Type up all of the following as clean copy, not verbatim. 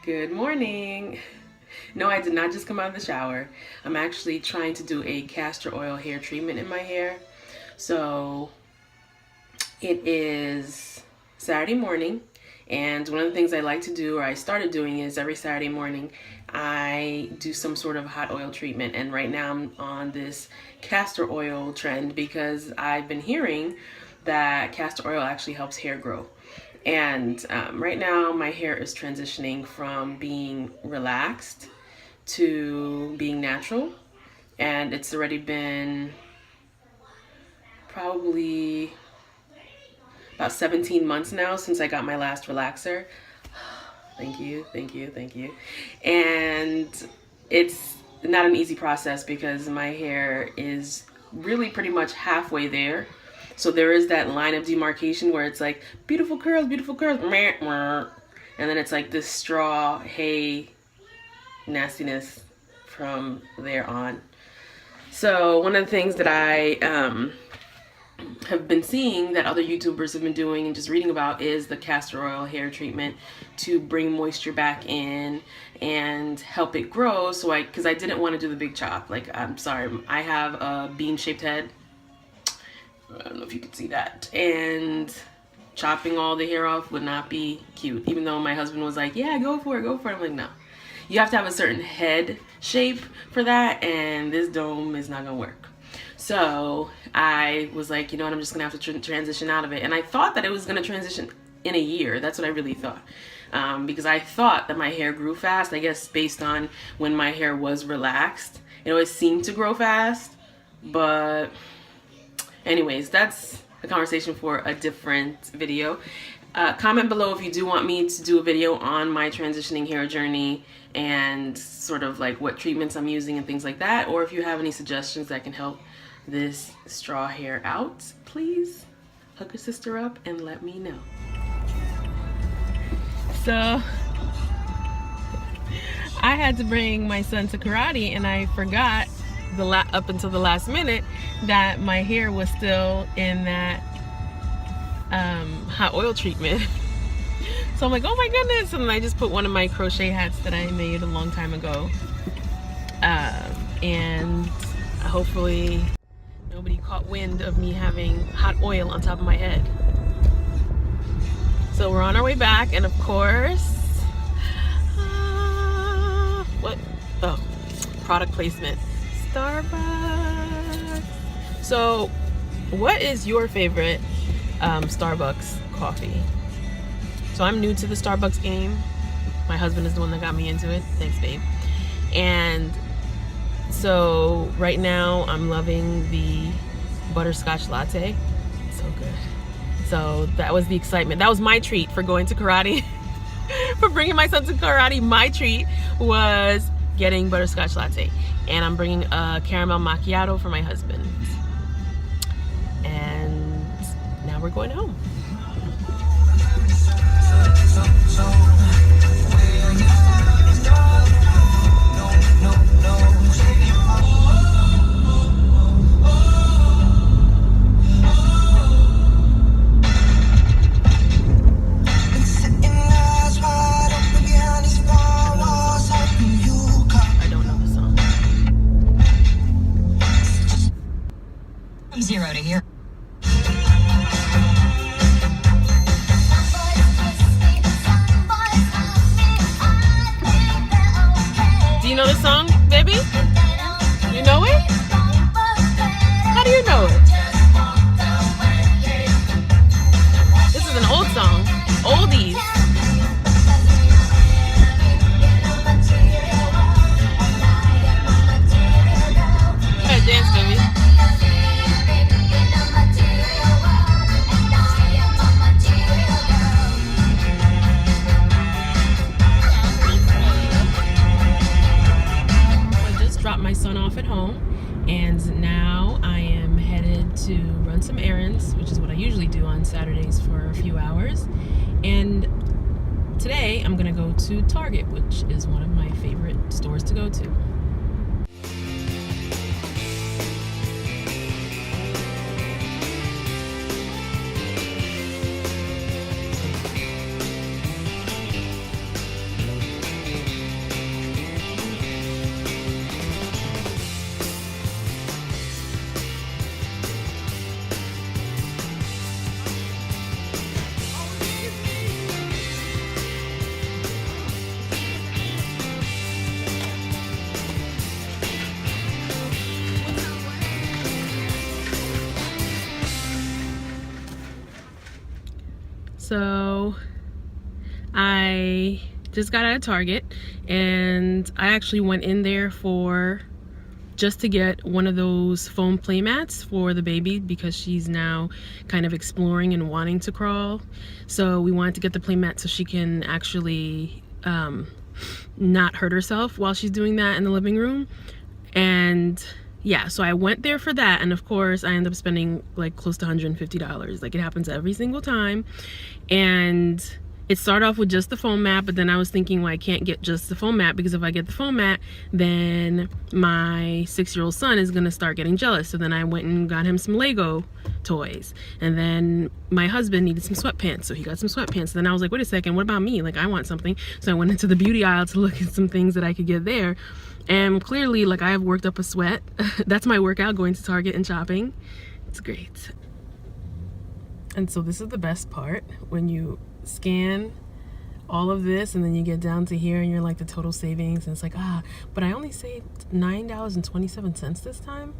Good morning. No, I did not just come out of the shower. I'm actually trying to do a castor oil hair treatment in my hair. So it is Saturday morning, and one of the things I like to do, or I started doing, is every Saturday morning I do some sort of hot oil treatment. And right now I'm on this castor oil trend because I've been hearing that castor oil actually helps hair grow. And right now my hair is transitioning from being relaxed to being natural, and it's already been probably about 17 months now since I got my last relaxer. Thank you. And it's not an easy process because my hair is really pretty much halfway there. So there is that line of demarcation where it's like beautiful curls, and then it's like this straw hay nastiness from there on. So one of the things that I have been seeing that other YouTubers have been doing and just reading about is the castor oil hair treatment to bring moisture back in and help it grow. So because I didn't want to do the big chop. Like, I'm sorry, I have a bean-shaped head. I don't know if you can see that. And chopping all the hair off would not be cute. Even though my husband was like, yeah, go for it. I'm like, no. You have to have a certain head shape for that, and this dome is not gonna work. So I was like, you know what, I'm just gonna have to transition out of it. And I thought that it was gonna transition in a year. That's what I really thought. Because I thought that my hair grew fast, I guess based on when my hair was relaxed. It always seemed to grow fast, but anyways, that's a conversation for a different video. Comment below if you do want me to do a video on my transitioning hair journey and sort of like what treatments I'm using and things like that, or if you have any suggestions that can help this straw hair out, please hook a sister up and let me know. So I had to bring my son to karate, and I forgot up until the last minute that my hair was still in that hot oil treatment. So I'm like, oh my goodness, and I just put one of my crochet hats that I made a long time ago, and hopefully nobody caught wind of me having hot oil on top of my head. So we're on our way back, and of course, product placement, Starbucks. So what is your favorite Starbucks coffee? So I'm new to the Starbucks game. My husband is the one that got me into it. Thanks, babe. And so right now I'm loving the butterscotch latte. It's so good. So that was the excitement. That was my treat for going to karate. For bringing my son to karate, my treat was getting butterscotch latte. And I'm bringing a caramel macchiato for my husband. And now we're going home. Zero to here. Do you know this song, baby? You know it? How do you know it? This is an old song. Oldies. Yeah, dance, baby. My son off at home, and now I am headed to run some errands, which is what I usually do on Saturdays for a few hours. And today I'm gonna go to Target, which is one of my favorite stores to go to. So I just got out of Target, and I actually went in there for just to get one of those foam play mats for the baby, because she's now kind of exploring and wanting to crawl. So we wanted to get the play mat so she can actually not hurt herself while she's doing that in the living room. And yeah, so I went there for that, and of course I ended up spending like close to $150. Like, it happens every single time. And it started off with just the foam mat, but then I was thinking, well, I can't get just the foam mat, because if I get the foam mat, then my 6-year-old son is gonna start getting jealous. So then I went and got him some Lego toys, and then my husband needed some sweatpants, so he got some sweatpants. Then I was like, wait a second, what about me? Like, I want something. So I went into the beauty aisle to look at some things that I could get there, and clearly, like, I have worked up a sweat. That's my workout, going to Target and shopping. It's great. And so this is the best part, when you scan all of this and then you get down to here and you're like, the total savings, and it's like, but I only saved $9.27 this time.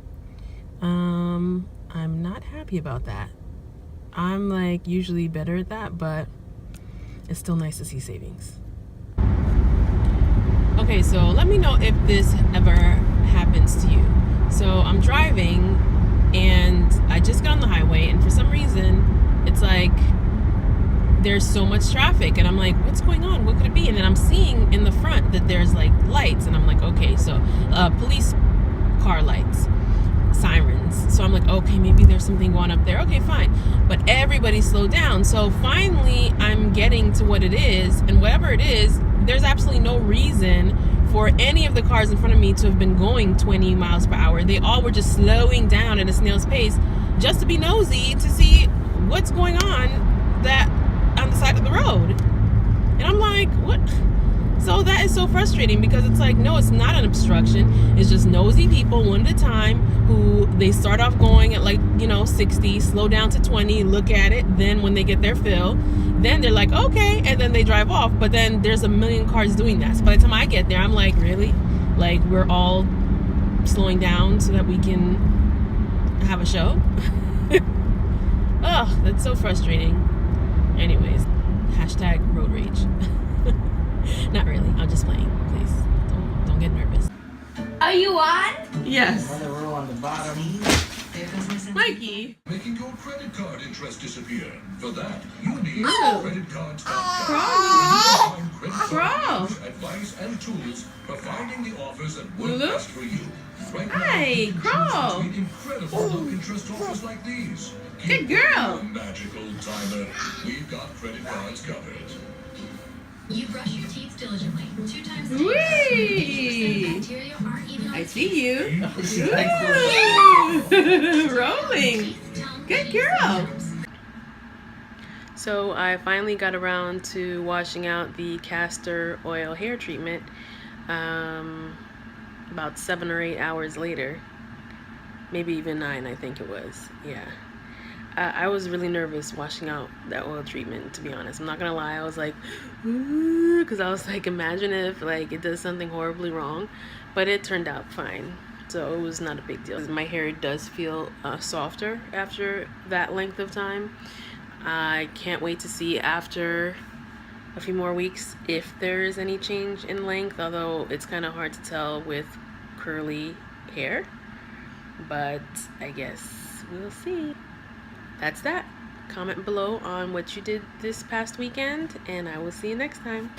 I'm not happy about that. I'm like usually better at that, but it's still nice to see savings. Okay, so let me know if this ever happens to you. So I'm driving and I just got on the highway, and for some reason it's like there's so much traffic, and I'm like, what's going on? What could it be? And then I'm seeing in the front that there's like lights, and I'm like, okay, so police car lights, sirens. So I'm like, okay, maybe there's something going up there. Okay, fine. But everybody slowed down. So finally I'm getting to what it is, and whatever it is, there's absolutely no reason for any of the cars in front of me to have been going 20 miles per hour. They all were just slowing down at a snail's pace just to be nosy to see what's going on on the side of the road. And I'm like, what? So that is so frustrating, because it's like, no, it's not an obstruction. It's just nosy people one at a time, who they start off going at like, 60, slow down to 20, look at it. Then when they get their fill, then they're like, okay, and then they drive off. But then there's a million cars doing that. So by the time I get there, I'm like, really? Like, we're all slowing down so that we can have a show? Oh, that's so frustrating. Anyways, hashtag road rage. Not really. I'm just playing. Please, don't get nervous. Are you on? Yes. Another row on the bottom. Mikey. Making your credit card interest disappear. For that, you need Ooh. creditcards.com. Crawl. Advice and tools for finding the offers that work Lulu? best for you. Right Hi, now, you can choose Crawl. between incredible low interest offers like these. Good girl. A magical timer. We've got credit cards covered. You brush your teeth diligently 2 times a day. Whee! 80% bacteria aren't even on I your see teeth. you. Rolling. Good girl. So I finally got around to washing out the castor oil hair treatment about 7 or 8 hours later. Maybe even 9, I think it was. Yeah. I was really nervous washing out that oil treatment, to be honest. I'm not gonna lie, I was like, ooh, because I was like, imagine if like it does something horribly wrong. But it turned out fine, so it was not a big deal. My hair does feel softer after that length of time. I can't wait to see after a few more weeks if there is any change in length, although it's kind of hard to tell with curly hair, but I guess we'll see. That's that. Comment below on what you did this past weekend, and I will see you next time.